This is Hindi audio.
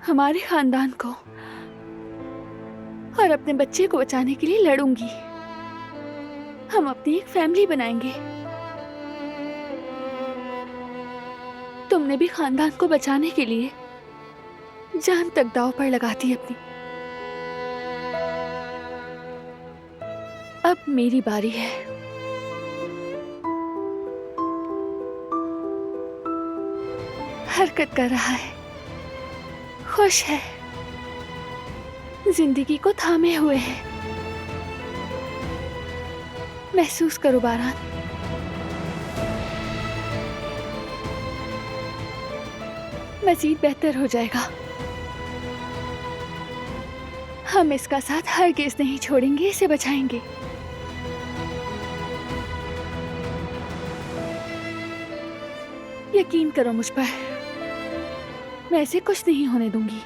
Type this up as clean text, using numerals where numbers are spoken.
हमारे खानदान को और अपने बच्चे को बचाने के लिए लड़ूंगी। हम अपनी एक फैमिली बनाएंगे। तुमने भी खानदान को बचाने के लिए जान तक दांव पर लगाती है अपनी। अब मेरी बारी है। हरकत कर रहा है, खुश है, जिंदगी को थामे हुए है। महसूस करो बारान, मजीद बेहतर हो जाएगा। हम इसका साथ हरगिज़ नहीं छोड़ेंगे, इसे बचाएंगे। यकीन करो मुझ पर, मैं इसे कुछ नहीं होने दूंगी।